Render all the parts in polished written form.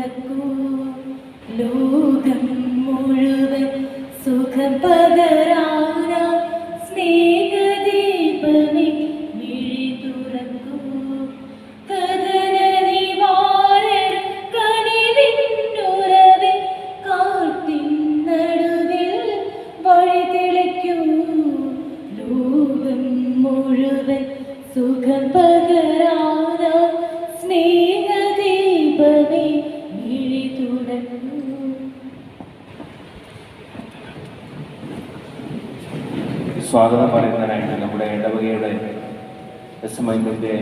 തുറക്കൂ, ലോകം മുഴുവൻ സുഖം പകരാനാ സ്നേഹദീപമേ മിഴി തുറക്കൂ. കഥന നിവാരണ കനിവിന്നുറവേ കാട്ടിൻ നടുവിൽ വഴി തെളിക്കൂ, ലോകം മുഴുവൻ സുഖം പകരാനാ സ്നേഹദീപമേ മിഴി തുറക്കൂ. സ്വാഗതം പറയുന്നതിനായിട്ട് നമ്മുടെ ഇടവകയുടെ SMIന്റെ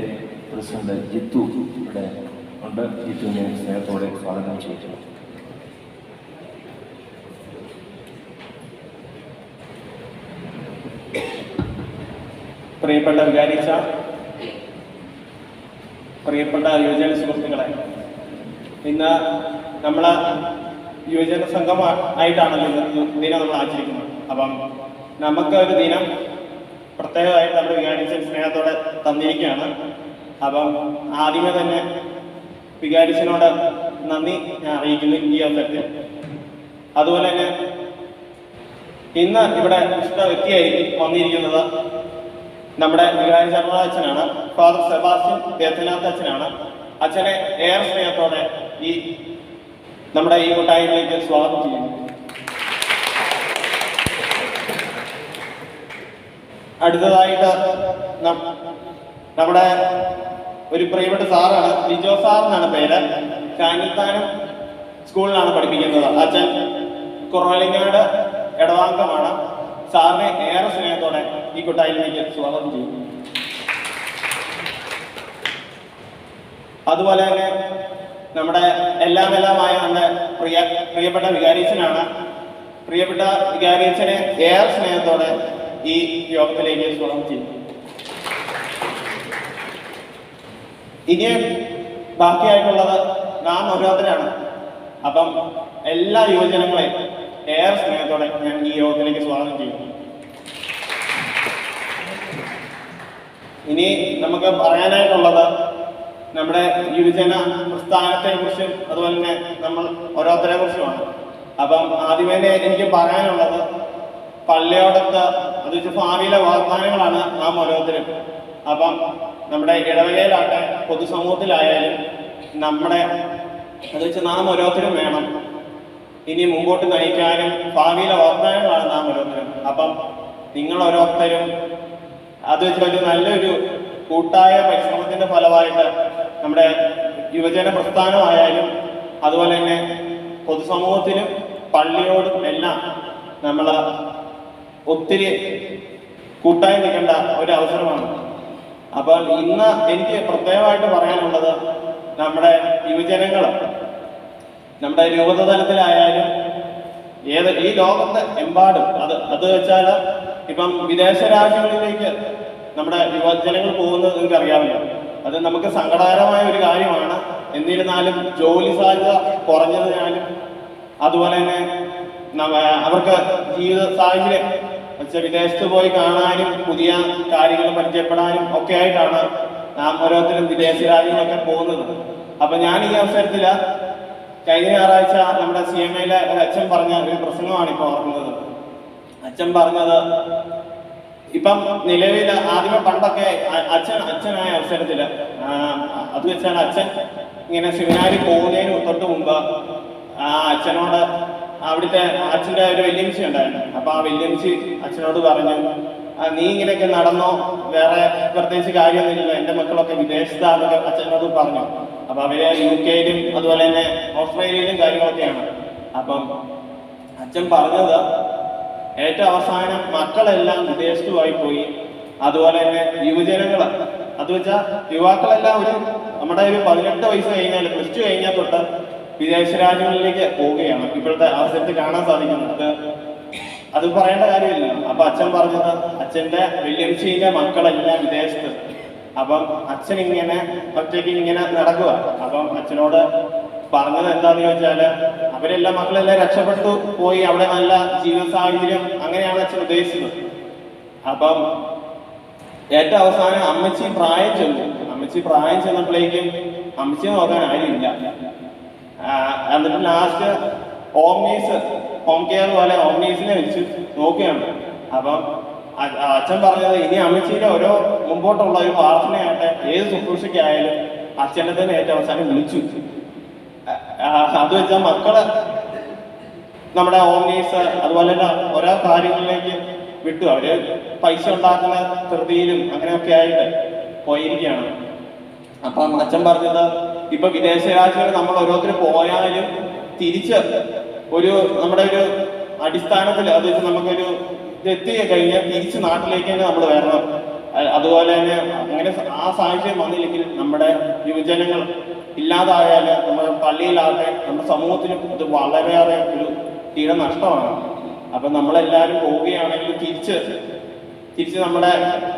പ്രസിഡന്റ് ജിത്തു ഇവിടെ ഉണ്ട്. ജിത്തുവിനെ സ്നേഹത്തോടെ സ്വാഗതം ചെയ്തു. പ്രിയപ്പെട്ട വികാരിച്ച, പ്രിയപ്പെട്ട യുവജന സുഹൃത്തുക്കളെ, ഇന്ന് നമ്മൾ യുവജന സംഘം ആയിട്ടാണല്ലോ ദിനം നമ്മൾ ആചരിക്കുന്നത്. അപ്പം നമുക്ക് ഒരു ദിനം പ്രത്യേകമായിട്ട് നമ്മുടെ വികാരിച്ച സ്നേഹത്തോടെ തന്നിരിക്കുകയാണ്. അപ്പം ആദ്യമേ തന്നെ വികാരിച്ചനോട് നന്ദി ഞാൻ അറിയിക്കുന്നു ഈ അവസരത്തിൽ. അതുപോലെ തന്നെ ഇന്ന് ഇവിടെ ഇഷ്ട വ്യക്തിയായിരിക്കും വന്നിരിക്കുന്നത് നമ്മുടെ വികാരി ശർമ്മ അച്ഛനാണ്. ഫാദർ സെബാസ്റ്റ്യൻ ദേവനാഥ് അച്ഛനാണ്. അച്ഛനെ ഏറെ സ്നേഹത്തോടെ ഈ നമ്മുടെ ഈ കൂട്ടായ്മയിലേക്ക് സ്വാഗതം ചെയ്യുന്നു. അടുത്തതായിട്ട് നമ്മുടെ ഒരു പ്രിയപ്പെട്ട സാറാണ്, ലിജോ സാർ എന്നാണ് പേര്. കാഞ്ഞിത്താനം സ്കൂളിലാണ് പഠിപ്പിക്കുന്നത്. അച്ഛൻ കുറവലിങ്ങാട് എടവാങ്കമാണ്. സാറിനെ ഏറെ സ്നേഹത്തോടെ ഈ കൂട്ടായ്മയിലേക്ക് സ്വാഗതം ചെയ്യുന്നു. അതുപോലെ തന്നെ നമ്മുടെ എല്ലാമായ നമ്മുടെ പ്രിയപ്പെട്ട വികാരിച്ചനാണ്. പ്രിയപ്പെട്ട വികാരിച്ചനെ ഏറെ സ്നേഹത്തോടെ ഈ യോഗത്തിലേക്ക് സ്വാഗതം ചെയ്യുന്നു. ഇനി ബാക്കിയായിട്ടുള്ളത് നാം ഓരോരുത്തരാണ്. അപ്പം എല്ലാ യുവജനങ്ങളെയും ഏറെ സ്നേഹത്തോടെ ഞാൻ ഈ യോഗത്തിലേക്ക് സ്വാഗതം ചെയ്യുന്നു. ഇനി നമുക്ക് പറയാനായിട്ടുള്ളത് നമ്മുടെ യുവജന പ്രസ്ഥാനത്തെ കുറിച്ചും അതുപോലെ തന്നെ നമ്മൾ ഓരോരുത്തരെ കുറിച്ചുമാണ്. അപ്പം ആദ്യമേ എനിക്ക് പറയാനുള്ളത് പള്ളിയോടത്ത് അത് വെച്ച് ഭാവിയിലെ വാഗ്ദാനങ്ങളാണ് നാം ഓരോരുത്തരും. അപ്പം നമ്മുടെ ഇടവകയിലാട്ടെ പൊതുസമൂഹത്തിലായാലും നമ്മുടെ അത് വെച്ച് നാം ഓരോരുത്തരും വേണം ഇനി മുമ്പോട്ട് നയിക്കാനും. ഭാവിയിലെ വാഗ്ദാനങ്ങളാണ് നാം ഓരോരുത്തരും. അപ്പം നിങ്ങൾ ഓരോരുത്തരും അത് വെച്ച് ഒരു നല്ലൊരു കൂട്ടായ പരിശ്രമത്തിന്റെ ഫലമായിട്ട് നമ്മുടെ യുവജന പ്രസ്ഥാനമായാലും അതുപോലെ തന്നെ പൊതുസമൂഹത്തിനും പള്ളിയോടും എല്ലാം നമ്മൾ ഒത്തിരി കൂട്ടായി നിൽക്കേണ്ട ഒരു അവസരമാണ്. അപ്പോൾ ഇന്ന് എനിക്ക് പ്രത്യേകമായിട്ട് പറയാനുള്ളത് നമ്മുടെ യുവജനങ്ങൾ നമ്മുടെ രൂപത തലത്തിലായാലും ഈ ലോകത്തെ എമ്പാടും അത് വെച്ചാൽ ഇപ്പം വിദേശ രാജ്യങ്ങളിലേക്ക് നമ്മുടെ യുവജനങ്ങൾ പോകുന്നത് നിങ്ങൾക്ക് അറിയാമല്ലോ. അത് നമുക്ക് സങ്കടകരമായ ഒരു കാര്യമാണ്. എന്നിരുന്നാലും ജോലി സാധ്യത കുറഞ്ഞതിനാലും അതുപോലെ തന്നെ അവർക്ക് ജീവിത സാഹചര്യം വിദേശത്ത് പോയി കാണാനും പുതിയ കാര്യങ്ങൾ പരിചയപ്പെടാനും ഒക്കെ ആയിട്ടാണ് നാം ഓരോരുത്തരും വിദേശ രാജ്യങ്ങളൊക്കെ പോകുന്നത്. അപ്പൊ ഞാൻ ഈ അവസരത്തിൽ കഴിഞ്ഞ ഞായറാഴ്ച നമ്മുടെ CMAയിലെ ഒരു അച്ഛൻ പറഞ്ഞ ഒരു പ്രസംഗമാണ് ഇപ്പോൾ ഓർക്കുന്നത്. അച്ഛൻ പറഞ്ഞത് ഇപ്പം നിലവിൽ ആദ്യമേ പണ്ടൊക്കെ അച്ഛനായ അവസരത്തിൽ അത് വെച്ചാൽ അച്ഛൻ ഇങ്ങനെ സെമിനാരിൽ പോകുന്നതിന് തൊട്ട് മുമ്പ് ആ അച്ഛനോട് അവിടുത്തെ അച്ഛൻ്റെ ഒരു വല്യമ്മച്ചി ഉണ്ടായിരുന്നു. അപ്പൊ ആ വല്യമ്മച്ചി അച്ഛനോട് പറഞ്ഞു, നീ ഇങ്ങനെയൊക്കെ നടന്നോ, വേറെ പ്രത്യേകിച്ച് കാര്യമൊന്നുമില്ല, എൻ്റെ മക്കളൊക്കെ വിദേശത്താന്നൊക്കെ അച്ഛനോട് പറഞ്ഞു. അപ്പൊ അവര് UK-യിലും അതുപോലെ തന്നെ ഓസ്ട്രേലിയയിലും കാര്യങ്ങളൊക്കെയാണ്. അപ്പം അച്ഛൻ പറഞ്ഞത് ഏറ്റവും അവസാനം മക്കളെല്ലാം വിദേശത്ത് പോയി. അതുപോലെ തന്നെ യുവജനങ്ങൾ അത് വെച്ചാൽ യുവാക്കളെല്ലാം നമ്മുടെ ഒരു 18 വയസ്സ് കഴിഞ്ഞാൽ +2 കഴിഞ്ഞാൽ തൊട്ട് വിദേശ രാജ്യങ്ങളിലേക്ക് പോവുകയാണ് ഇപ്പോഴത്തെ അവസരത്തിൽ കാണാൻ സാധിക്കുന്നത്. അത് പറയേണ്ട കാര്യമില്ല. അപ്പൊ അച്ഛൻ പറഞ്ഞത് അച്ഛൻ്റെ വല്യമ്മച്ചിയിലെ മക്കളെല്ലാം വിദേശത്ത്. അപ്പം അച്ഛൻ ഇങ്ങനെ ഒറ്റയ്ക്ക് ഇങ്ങനെ നടക്കുക. അപ്പം അച്ഛനോട് പറഞ്ഞത് എന്താന്ന് ചോദിച്ചാല് അവരെല്ലാം മക്കളെല്ലാം രക്ഷപ്പെട്ടു പോയി, അവിടെ നല്ല ജീവിത സാഹചര്യം അങ്ങനെയാണ് അച്ഛൻ ഉദ്ദേശിച്ചത്. അപ്പം ഏറ്റവും അവസാനം അമ്മച്ചി പ്രായം ചെന്നപ്പോഴേക്കും അമ്മച്ചിയെ നോക്കാൻ ആരുമില്ല. എന്നിട്ട് ലാസ്റ്റ് ഹോം കെയർ പോലെ ഓംനീസിനെ വെച്ച് നോക്കുകയാണ്. അപ്പം അച്ഛൻ പറഞ്ഞത് ഇനി അമ്മച്ചിയുടെ ഓരോ മുമ്പോട്ടുള്ള ഒരു പ്രാർത്ഥനയായിട്ട് ഏത് ശുശ്രൂഷയ്ക്കായാലും അച്ഛനെ തന്നെ ഏറ്റവും അവസാനം വിളിച്ചു. അത് വെച്ചാൽ മക്കള് നമ്മുടെ ഓംനീസ് അതുപോലെ തന്നെ ഓരോ കാര്യങ്ങളിലേക്ക് വിട്ടു. അവര് പൈസ ഉണ്ടാക്കുന്ന ധൃതിയിലും അങ്ങനെയൊക്കെ ആയിട്ട് പോയിരിക്കുകയാണ്. അപ്പം അച്ഛൻ പറഞ്ഞത് ഇപ്പൊ വിദേശ രാജ്യങ്ങളിൽ നമ്മൾ ഓരോരുത്തർ പോയാലും തിരിച്ച് നമ്മുടെ ഒരു അടിസ്ഥാനത്തിൽ അത് വെച്ച് നമുക്കൊരു എത്തി കഴിഞ്ഞാൽ തിരിച്ച് നാട്ടിലേക്ക് തന്നെ നമ്മൾ വരണം. അതുപോലെ തന്നെ അങ്ങനെ ആ സാഹചര്യം വന്നില്ലെങ്കിൽ നമ്മുടെ യുവജനങ്ങൾ ഇല്ലാതായാൽ നമ്മുടെ പള്ളിയിലാകട്ടെ നമ്മുടെ സമൂഹത്തിനും അത് വളരെയേറെ ഒരു തീരെ നഷ്ടമാണ്. അപ്പൊ നമ്മളെല്ലാവരും പോവുകയാണെങ്കിൽ തിരിച്ച് നമ്മുടെ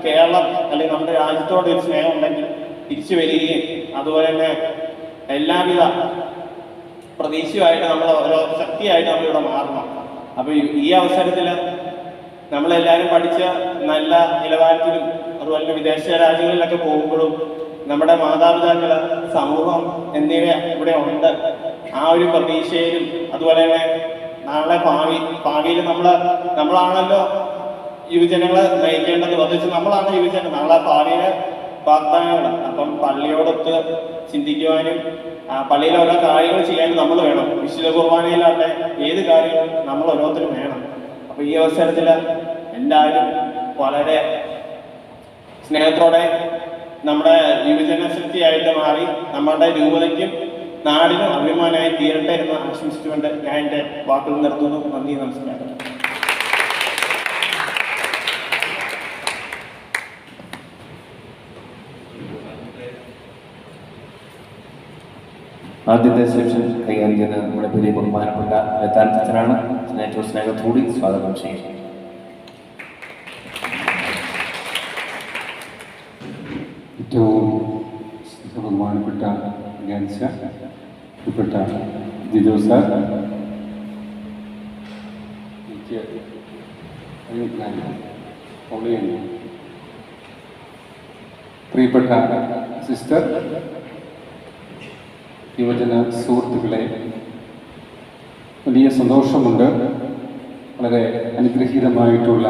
കേരളം അല്ലെങ്കിൽ നമ്മുടെ രാജ്യത്തോട് ഒരു സ്നേഹം ഉണ്ടെങ്കിൽ തിരിച്ചു വരികയും അതുപോലെ തന്നെ എല്ലാവിധ പ്രതീക്ഷയുമായിട്ട് നമ്മൾ ഓരോ ശക്തിയായിട്ട് നമ്മളിവിടെ മാറണം. അപ്പൊ ഈ അവസരത്തിൽ നമ്മളെല്ലാവരും പഠിച്ച നല്ല നിലവാരത്തിലും അതുപോലെ തന്നെ വിദേശ രാജ്യങ്ങളിലൊക്കെ പോകുമ്പോഴും നമ്മുടെ മാതാപിതാക്കള് സമൂഹം എന്നിവ ഇവിടെ ഉണ്ട്. ആ ഒരു പ്രതീക്ഷയിലും അതുപോലെ തന്നെ നാളെ ഭാവിയിൽ നമ്മളാണല്ലോ യുവജനങ്ങളെ നയിക്കേണ്ടത്. പ്രത്യേകിച്ച് നമ്മളാണ് യുവജനം, നാളെ ഭാവിയിലെ വാഗ്ദാനങ്ങൾ. അപ്പം പള്ളിയോടൊത്ത് ചിന്തിക്കുവാനും പള്ളിയിൽ ഓരോ കാര്യങ്ങൾ ചെയ്യാനും നമ്മൾ വേണം. വിശുദ്ധ കുർബാനയിലാട്ടെ ഏത് കാര്യങ്ങളും നമ്മൾ ഓരോരുത്തരും വേണം. അപ്പൊ ഈ അവസരത്തിൽ എല്ലാവരും വളരെ സ്നേഹത്തോടെ നമ്മുടെ യുവജന ശക്തിയായിട്ട് മാറി നമ്മുടെ രൂപതയ്ക്കും നാടിനും അഭിമാനമായി തീരട്ടെ എന്ന് ആശംസിച്ചുകൊണ്ട് ഞാൻ എൻ്റെ വാക്കുകൾ നിർത്തുന്നു. നന്ദി, നമസ്കാരം. ആദ്യത്തെ സെക്ഷൻ കൈകാര്യം ചെയ്യുന്നത് നമ്മുടെ വലിയ ബഹുമാനപ്പെട്ട ലതാനന്ദനാണ്. ഏറ്റവും സ്നേഹത്തോടി സ്വാഗതം ചെയ്യുന്നു. ഏറ്റവും ബഹുമാനപ്പെട്ട പ്രിയപ്പെട്ട ജിജോ സാർ, പ്രിയപ്പെട്ട സിസ്റ്റർ, യുവജന സുഹൃത്തുക്കളെ, വലിയ സന്തോഷമുണ്ട്. വളരെ അനുഗ്രഹീതമായിട്ടുള്ള